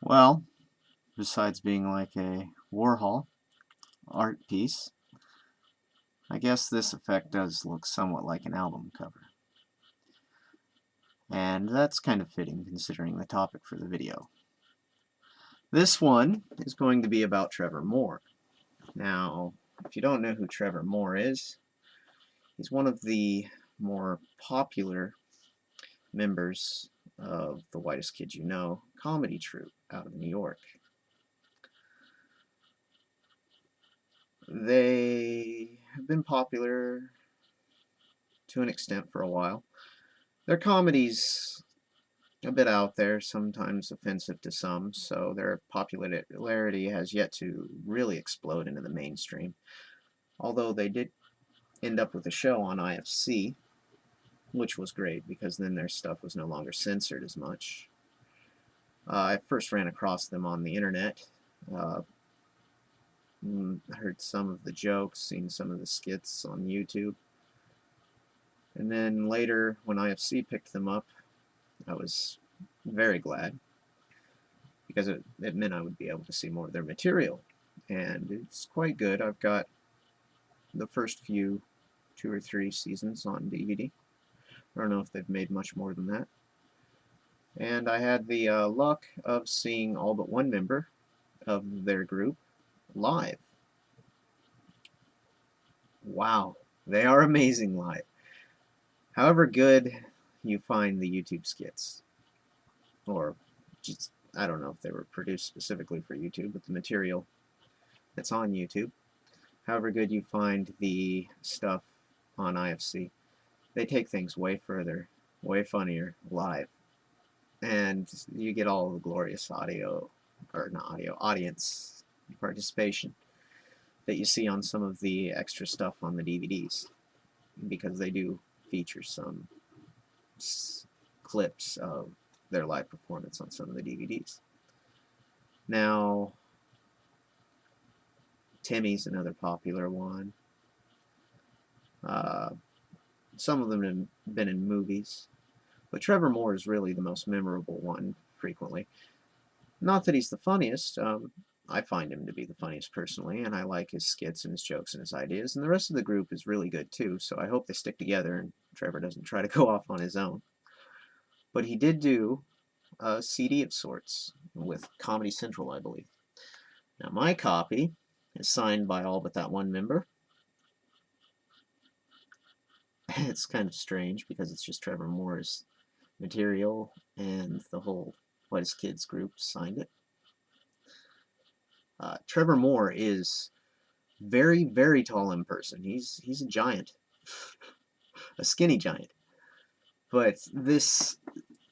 Well, besides being like a Warhol art piece, I guess this effect does look somewhat like an album cover. And that's kind of fitting considering the topic for the video. This one is going to be about Trevor Moore. Now, if you don't know who Trevor Moore is, he's one of the more popular members of the Whitest Kid You Know comedy troupe out of New York. They have been popular to an extent for a while. Their comedy's a bit out there, sometimes offensive to some, so their popularity has yet to really explode into the mainstream. Although they did end up with a show on IFC, which was great because then their stuff was no longer censored as much. I first ran across them on the internet. Uh, heard some of the jokes, seen some of the skits on YouTube. And then later, when IFC picked them up, I was very glad because it meant I would be able to see more of their material. And it's quite good. I've got the first few 2 or 3 seasons on DVD. I don't know if they've made much more than that. And I had the luck of seeing all but one member of their group live. Wow, they are amazing live. However good you find the YouTube skits, or just, I don't know if they were produced specifically for YouTube, but the material that's on YouTube, however good you find the stuff on IFC, they take things way further, way funnier live. And you get all the glorious audio, or not audio, audience participation that you see on some of the extra stuff on the DVDs, because they do feature some clips of their live performance on some of the DVDs. Now, Timmy's another popular one. Some of them have been in movies, but Trevor Moore is really the most memorable one frequently. Not that he's the funniest. I find him to be the funniest personally, and I like his skits and his jokes and his ideas, and the rest of the group is really good too, so I hope they stick together and Trevor doesn't try to go off on his own. But he did do a CD of sorts with Comedy Central, I believe. Now, my copy is signed by all but that one member. It's kind of strange because it's just Trevor Moore's material and the whole Whitest Kids group signed it. Trevor Moore is very, very tall in person. He's a giant, a skinny giant. But this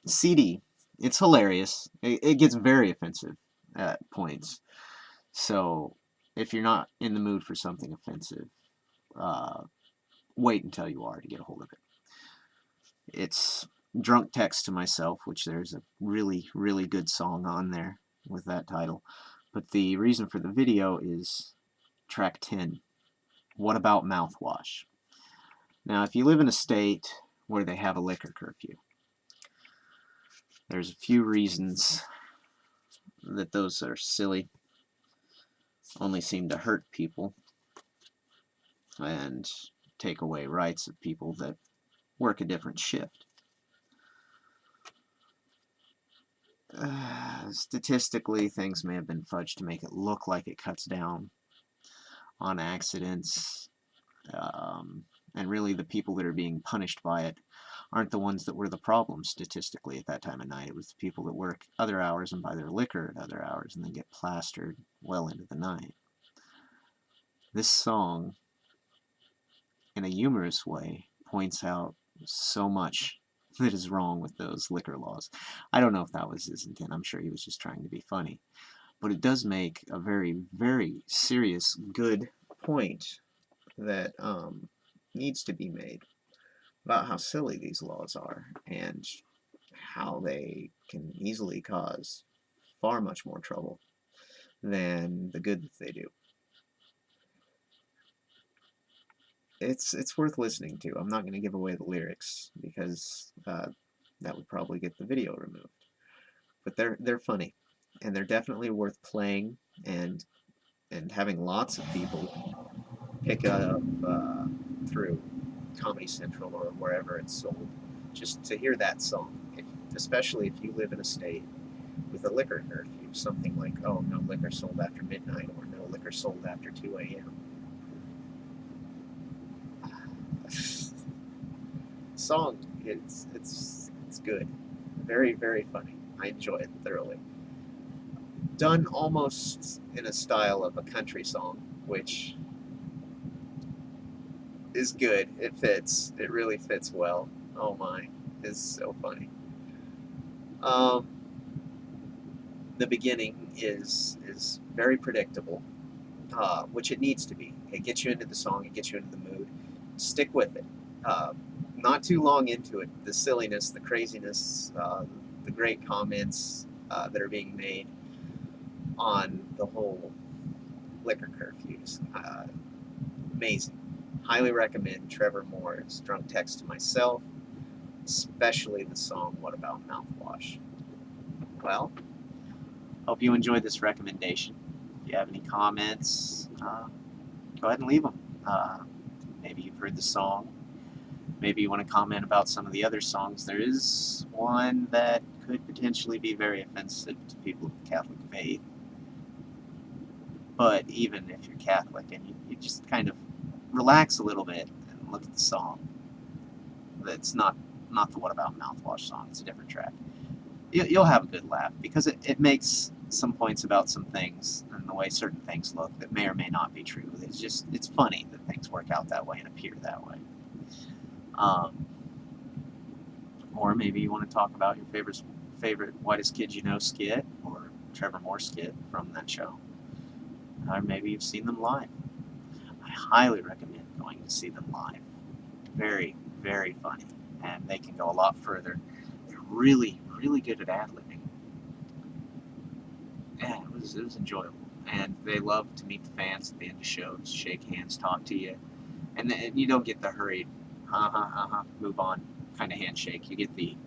CD, it's hilarious. It gets very offensive at points. So if you're not in the mood for something offensive, wait until you are to get a hold of it. It's Drunk Text to Myself, which there's a really, really good song on there with that title. But the reason for the video is track 10, What About Mouthwash? Now, if you live in a state where they have a liquor curfew, there's a few reasons that those are silly, only seem to hurt people, and take away rights of people that work a different shift. Statistically, things may have been fudged to make it look like it cuts down on accidents, and really the people that are being punished by it aren't the ones that were the problem statistically at that time of night. It was the people that work other hours and buy their liquor at other hours and then get plastered well into the night. This song, in a humorous way, points out so much that is wrong with those liquor laws. I don't know if that was his intent. I'm sure he was just trying to be funny. But it does make a very, very serious, good point that needs to be made about how silly these laws are and how they can easily cause far much more trouble than the good that they do. It's worth listening to. I'm not going to give away the lyrics because that would probably get the video removed. But they're funny, and they're definitely worth playing and having lots of people pick up through Comedy Central or wherever it's sold, just to hear that song. Especially if you live in a state with a liquor curfew, something like, oh, no liquor sold after midnight or no liquor sold after 2 a.m. Song, it's good, very very funny. I enjoy it thoroughly. Done almost in a style of a country song, which is good. It fits. It really fits well. Oh my, it's so funny. Um, the beginning is very predictable, which it needs to be. It gets you into the song. It gets you into the mood. Stick with it. Uh, not too long into it, the silliness, the craziness, the great comments that are being made on the whole liquor curfews. Amazing. Highly recommend Trevor Moore's Drunk Text to Myself, especially the song What About Mouthwash. Well, hope you enjoyed this recommendation. If you have any comments, go ahead and leave them. Maybe you've heard the song. Maybe you want to comment about some of the other songs. There is one that could potentially be very offensive to people of the Catholic faith. But even if you're Catholic and you just kind of relax a little bit and look at the song, it's not the What About Mouthwash song. It's a different track. You'll have a good laugh because it makes some points about some things and the way certain things look that may or may not be true. It's funny that things work out that way and appear that way. Or maybe you want to talk about your favorite Whitest Kid You Know skit or Trevor Moore skit from that show. Or maybe you've seen them live. I highly recommend going to see them live. Very, very funny, and they can go a lot further. They're really, really good at ad-libbing. Yeah, it was enjoyable, and they love to meet the fans at the end of shows, shake hands, talk to you, and you don't get the hurried, move on kind of handshake. You get the,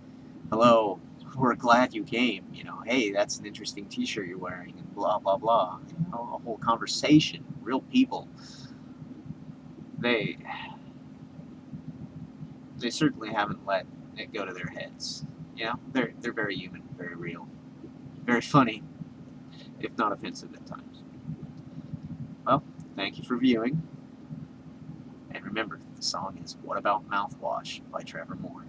hello, we're glad you came. Hey, that's an interesting T-shirt you're wearing, and blah blah blah. A whole conversation, real people. They certainly haven't let it go to their heads. They're very human, very real, very funny, if not offensive at times. Well, thank you for viewing, and remember, the song is What About Mouthwash by Trevor Moore.